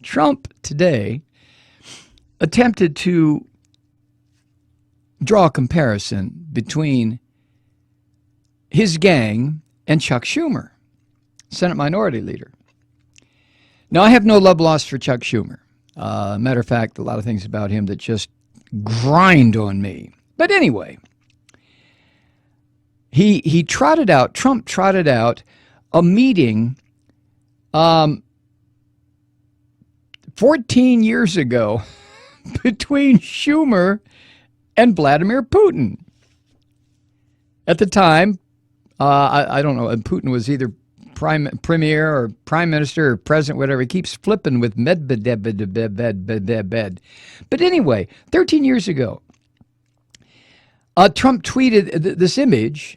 Trump today attempted to draw a comparison between his gang and Chuck Schumer, Senate Minority Leader. Now, I have no love lost for Chuck Schumer. Matter of fact, a lot of things about him that just grind on me. But anyway, Trump trotted out a meeting 14 years ago between Schumer and Vladimir Putin. At the time, I don't know, Putin was either premier or prime minister or president, whatever. He keeps flipping with Medvedev. But anyway, 13 years ago, Trump tweeted this image.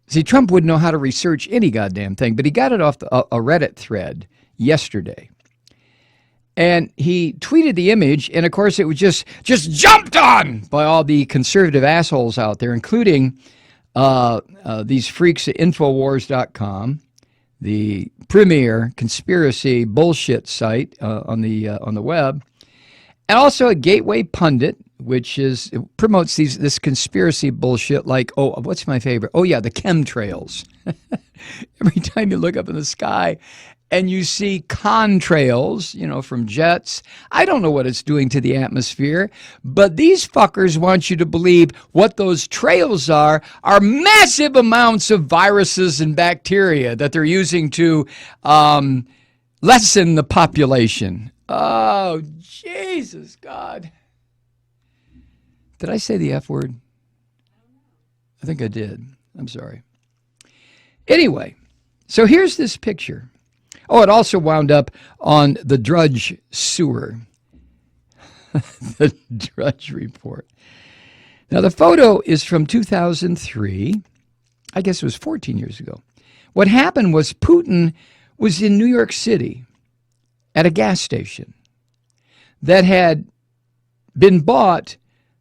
See, Trump wouldn't know how to research any goddamn thing, but he got it off a Reddit thread yesterday. And he tweeted the image, and of course it was just jumped on by all the conservative assholes out there, including these freaks at Infowars.com, the premier conspiracy bullshit site on the web, and also a Gateway Pundit, which promotes this conspiracy bullshit like, oh, what's my favorite? Oh, yeah, the chemtrails. Every time you look up in the sky and you see contrails, from jets, I don't know what it's doing to the atmosphere, but these fuckers want you to believe what those trails are massive amounts of viruses and bacteria that they're using to lessen the population. Oh, Jesus, God. Did I say the F word? I think I did. I'm sorry. Anyway, so here's this picture. Oh, it also wound up on the Drudge sewer. The Drudge report. Now, the photo is from 2003. I guess it was 14 years ago. What happened was Putin was in New York City at a gas station that had been bought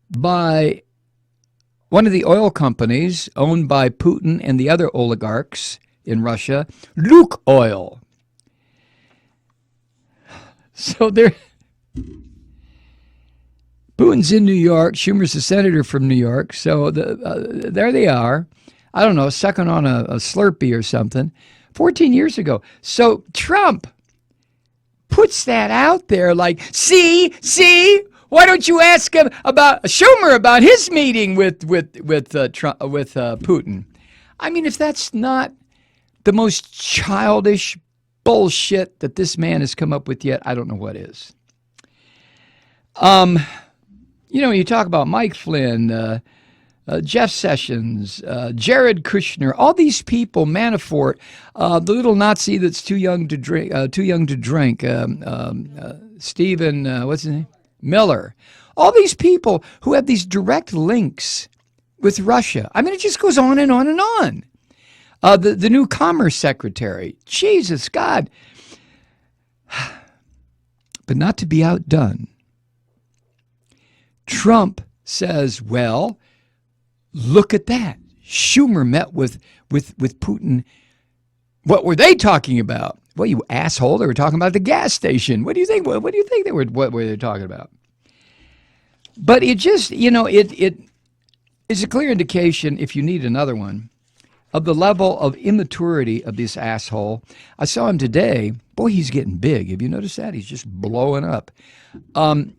by one of the oil companies owned by Putin and the other oligarchs in Russia, Lukoil. So Putin's in New York. Schumer's a senator from New York. So there they are. I don't know, sucking on a Slurpee or something. 14 years ago. So Trump puts that out there like, see, why don't you ask him about Schumer about his meeting with Putin? I mean, if that's not the most childish bullshit that this man has come up with yet, I don't know what is. You talk about Mike Flynn, Jeff Sessions, Jared Kushner, all these people, Manafort, the little Nazi that's too young to drink, Stephen, what's his name? Miller. All these people who have these direct links with Russia. I mean, it just goes on and on and on. The new Commerce Secretary. Jesus, God. But not to be outdone. Trump says, well, look at that. Schumer met with Putin. What were they talking about? Well, you asshole, they were talking about the gas station. What do you think? What do you think what were they talking about? But it just, it is a clear indication, if you need another one, of the level of immaturity of this asshole. I saw him today. Boy, he's getting big. Have you noticed that? He's just blowing up.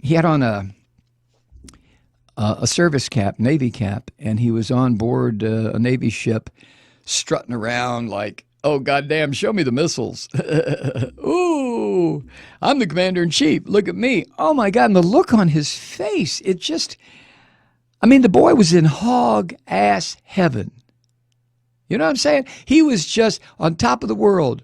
He had on a service cap, Navy cap, and he was on board a Navy ship, strutting around like, oh, goddamn, show me the missiles. Ooh, I'm the commander-in-chief. Look at me. Oh, my God. And the look on his face, it just, the boy was in hog-ass heaven. You know what I'm saying? He was just on top of the world.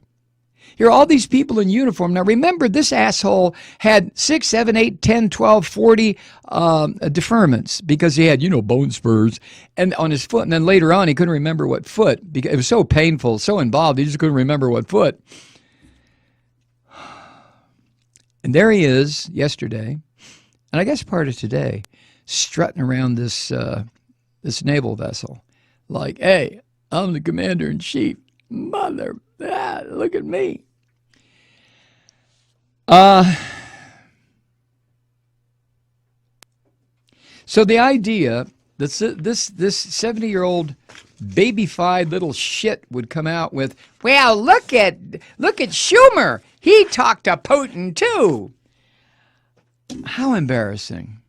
Here are all these people in uniform. Now, remember, this asshole had 6, 7, 8, 10, 12, 40 deferments because he had, bone spurs and on his foot. And then later on, he couldn't remember what foot because it was so painful, so involved, he just couldn't remember what foot. And there he is yesterday, and I guess part of today, strutting around this naval vessel like, hey, I'm the commander-in-chief. Look at me. So the idea that this 70-year-old baby-fied little shit would come out with, well, look at Schumer. He talked to Putin too. How embarrassing.